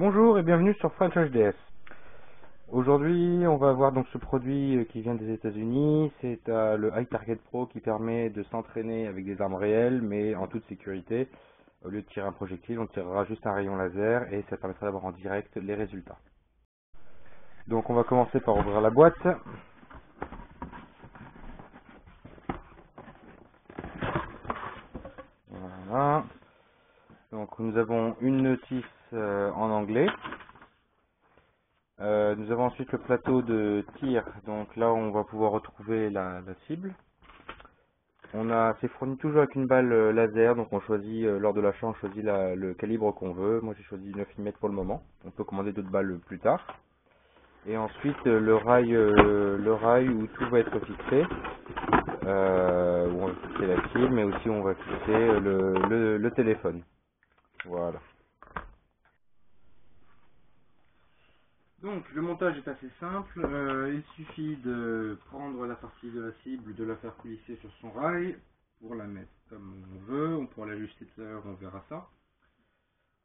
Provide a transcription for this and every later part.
Bonjour et bienvenue sur French HDS. Aujourd'hui, on va voir donc ce produit qui vient des États-Unis. C'est le iTarget Pro qui permet de s'entraîner avec des armes réelles, mais en toute sécurité. Au lieu de tirer un projectile, on tirera juste un rayon laser et ça permettra d'avoir en direct les résultats. Donc, on va commencer par ouvrir la boîte. Voilà. Donc, nous avons une notice en anglais. Nous avons ensuite le plateau de tir, donc là on va pouvoir retrouver la cible. C'est fourni toujours avec une balle laser, donc on choisit lors de l'achat, on choisit le calibre qu'on veut. Moi j'ai choisi 9 mm pour le moment, on peut commander d'autres balles plus tard. Et ensuite le rail où tout va être fixé, où on va fixer la cible, mais aussi on va fixer le téléphone. Voilà. Donc le montage est assez simple, il suffit de prendre la partie de la cible, de la faire coulisser sur son rail pour la mettre comme on veut, on pourra l'ajuster tout à l'heure, on verra ça.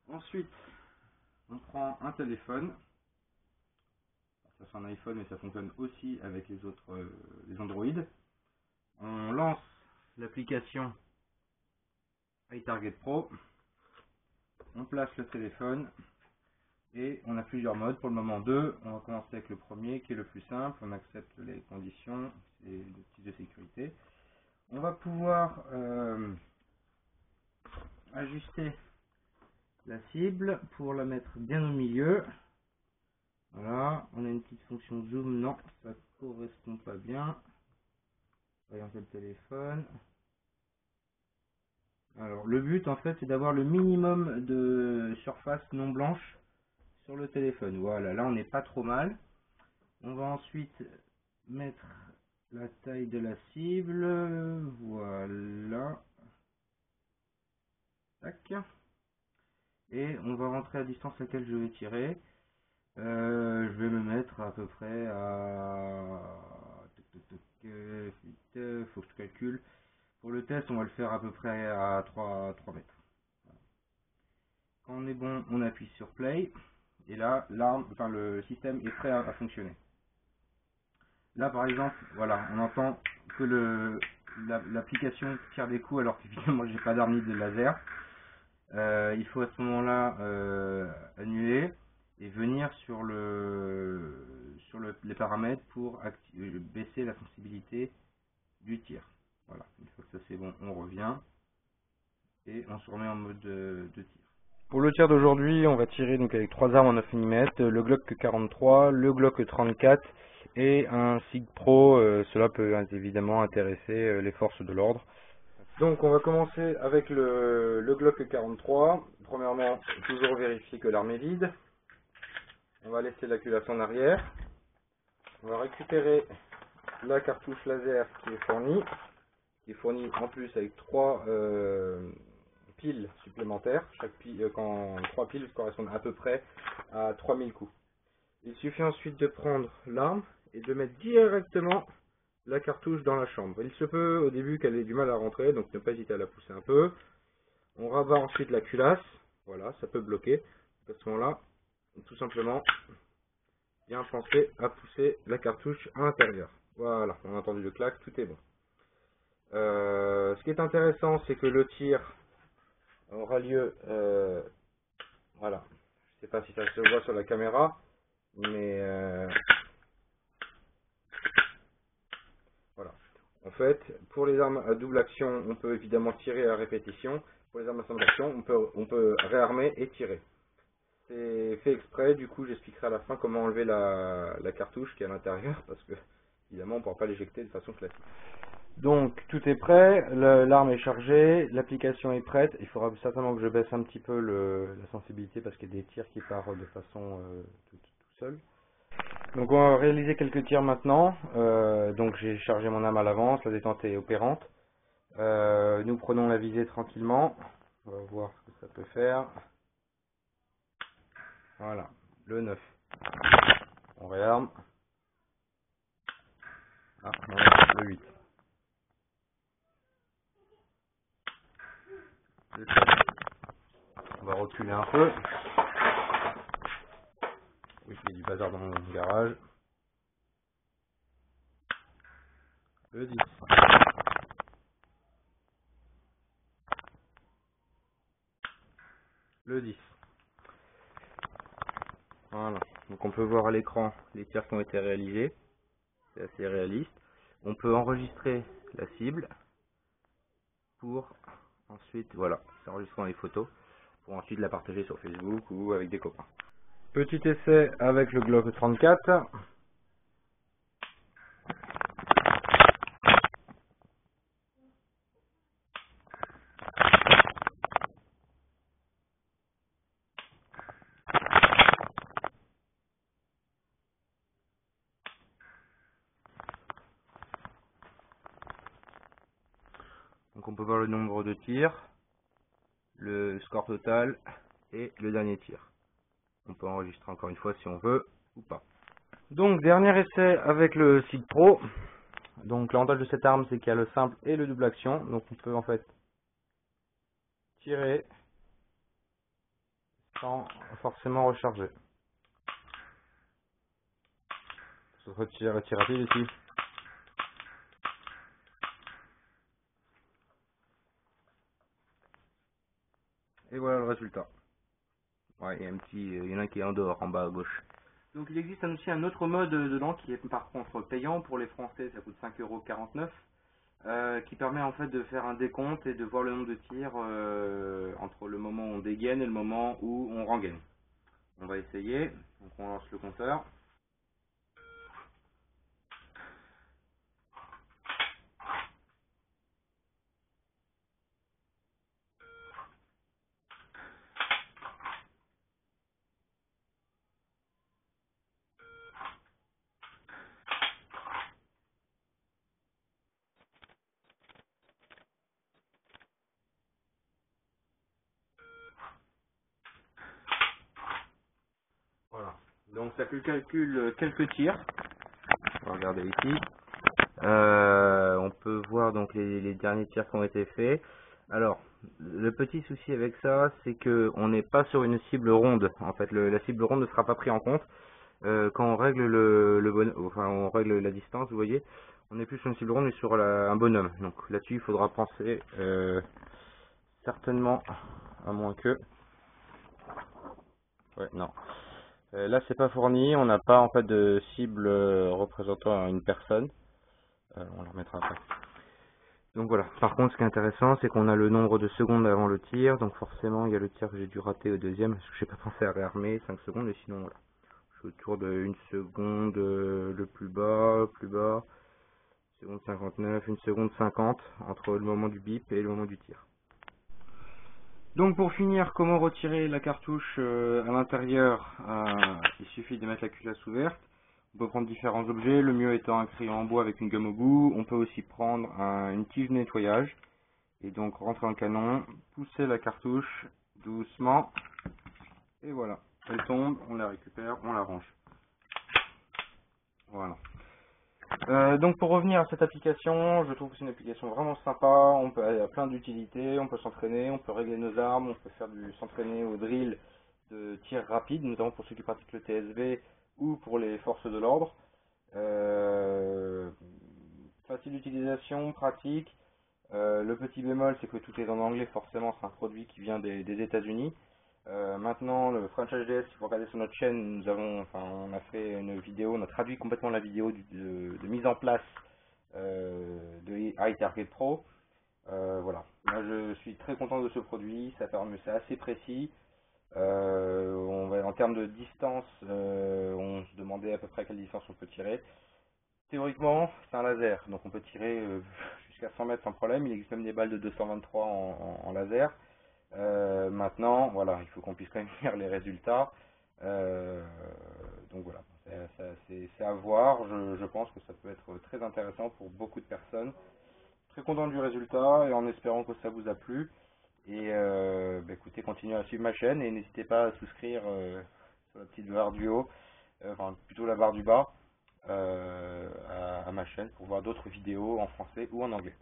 Ensuite on prend un téléphone, ça c'est un iPhone mais ça fonctionne aussi avec les autres, les Android. On lance l'application iTarget Pro, on place le téléphone. Et on a plusieurs modes, pour le moment deux. On va commencer avec le premier qui est le plus simple, on accepte les conditions, c'est le type de sécurité. On va pouvoir ajuster la cible pour la mettre bien au milieu. Voilà, on a une petite fonction zoom, non, ça correspond pas bien. Voyons le téléphone. Alors le but en fait c'est d'avoir le minimum de surface non blanche sur le téléphone. Voilà, là on n'est pas trop mal. On va ensuite mettre la taille de la cible, voilà, tac, et on va rentrer à la distance à laquelle je vais tirer. Je vais me mettre à peu près à, faut que je calcule. Pour le test, on va le faire à peu près à 3 mètres. Quand on est bon, on appuie sur play, et là, le système est prêt à fonctionner. Là par exemple, voilà, on entend que l'application tire des coups alors qu'évidemment j'ai pas d'arme ni de laser. Il faut à ce moment-là annuler et venir sur les paramètres pour baisser la sensibilité du tir. Voilà, une fois que ça c'est bon, on revient et on se remet en mode de tir. Pour le tir d'aujourd'hui, on va tirer donc avec trois armes en 9 mm, le Glock 43, le Glock 34 et un SIG Pro. Cela peut évidemment intéresser les forces de l'ordre. Donc on va commencer avec le Glock 43. Premièrement, toujours vérifier que l'arme est vide. On va laisser la culasse en arrière. On va récupérer la cartouche laser qui est fournie en plus avec trois piles supplémentaires. Chaque pile, quand 3 piles correspondent à peu près à 3000 coups. Il suffit ensuite de prendre l'arme et de mettre directement la cartouche dans la chambre. Il se peut au début qu'elle ait du mal à rentrer, donc ne pas hésiter à la pousser un peu. On rabat ensuite la culasse, voilà, ça peut bloquer. À ce moment-là, tout simplement, bien penser à pousser la cartouche à l'intérieur. Voilà, on a entendu le clac, tout est bon. Ce qui est intéressant, c'est que le tir aura lieu, voilà, je ne sais pas si ça se voit sur la caméra, mais voilà. En fait, pour les armes à double action, on peut évidemment tirer à répétition. Pour les armes à simple action, on peut réarmer et tirer. C'est fait exprès, du coup j'expliquerai à la fin comment enlever la cartouche qui est à l'intérieur, parce que évidemment on ne pourra pas l'éjecter de façon classique. Donc tout est prêt, l'arme est chargée, l'application est prête. Il faudra certainement que je baisse un petit peu la sensibilité parce qu'il y a des tirs qui partent de façon tout seul. Donc on va réaliser quelques tirs maintenant. Donc j'ai chargé mon arme à l'avance, la détente est opérante. Nous prenons la visée tranquillement. On va voir ce que ça peut faire. Voilà, le 9. On réarme. Ah, non, le 8. On va reculer un peu. bazar dans mon garage. Le 10. Le 10. Voilà. Donc on peut voir à l'écran les tirs qui ont été réalisés. C'est assez réaliste. On peut enregistrer la cible pour ensuite, voilà, c'est enregistré dans les photos, pour ensuite la partager sur Facebook ou avec des copains. Petit essai avec le Glock 34. Donc on peut voir le nombre de tirs, le score total et le dernier tir. On peut enregistrer encore une fois si on veut ou pas. Donc dernier essai avec le SIG Pro. Donc l'avantage de cette arme c'est qu'il y a le simple et le double action. Donc on peut en fait tirer sans forcément recharger. Ça se retire rapide ici. Et voilà le résultat. Ouais, il y en a qui est en dehors, en bas à gauche. Donc il existe aussi un autre mode dedans qui est par contre payant. Pour les Français, ça coûte 5,49 €, qui permet en fait de faire un décompte et de voir le nombre de tirs entre le moment où on dégaine et le moment où on rengaine. On va essayer. Donc on lance le compteur. Voilà. Donc ça calcule quelques tirs. On va regarder ici. On peut voir donc les derniers tirs qui ont été faits. Alors, le petit souci avec ça, c'est que on n'est pas sur une cible ronde. En fait, la cible ronde ne sera pas prise en compte. Quand on règle on règle la distance, vous voyez, on n'est plus sur une cible ronde mais sur un bonhomme. Donc là-dessus, il faudra penser certainement, à moins que, ouais, non. Là, c'est pas fourni. On n'a pas en fait de cible représentant une personne. On la remettra après. Donc voilà. Par contre, ce qui est intéressant, c'est qu'on a le nombre de secondes avant le tir. Donc forcément, il y a le tir que j'ai dû rater au deuxième parce que j'ai pas pensé à réarmer 5 secondes. Et sinon, voilà. Je suis autour de 1 seconde le plus bas, 1 seconde 59, 1 seconde 50 entre le moment du bip et le moment du tir. Donc pour finir, comment retirer la cartouche à l'intérieur? Il suffit de mettre la culasse ouverte. On peut prendre différents objets, le mieux étant un crayon en bois avec une gomme au bout. On peut aussi prendre une tige de nettoyage et donc rentrer dans le canon, pousser la cartouche doucement et voilà, elle tombe, on la récupère, on la range. Voilà. Donc pour revenir à cette application, je trouve que c'est une application vraiment sympa. Elle a plein d'utilités, on peut s'entraîner, on peut régler nos armes, on peut s'entraîner au drill de tir rapide, notamment pour ceux qui pratiquent le TSV ou pour les forces de l'ordre. Facile d'utilisation, pratique. Le petit bémol, c'est que tout est en anglais, forcément c'est un produit qui vient des États-Unis. Maintenant, le French HDS, si vous regardez sur notre chaîne, on a fait une vidéo, on a traduit complètement la vidéo de mise en place de iTarget Pro. Voilà. Moi, je suis très content de ce produit, c'est assez précis. En termes de distance, on se demandait à peu près à quelle distance on peut tirer. Théoriquement, c'est un laser, donc on peut tirer jusqu'à 100 mètres sans problème. Il existe même des balles de 223 en laser. Maintenant, voilà, il faut qu'on puisse quand même lire les résultats. Donc voilà, c'est à voir. Je pense que ça peut être très intéressant pour beaucoup de personnes. Très content du résultat et en espérant que ça vous a plu. Et écoutez, continuez à suivre ma chaîne et n'hésitez pas à souscrire sur la petite barre du haut, enfin plutôt la barre du bas, à ma chaîne pour voir d'autres vidéos en français ou en anglais.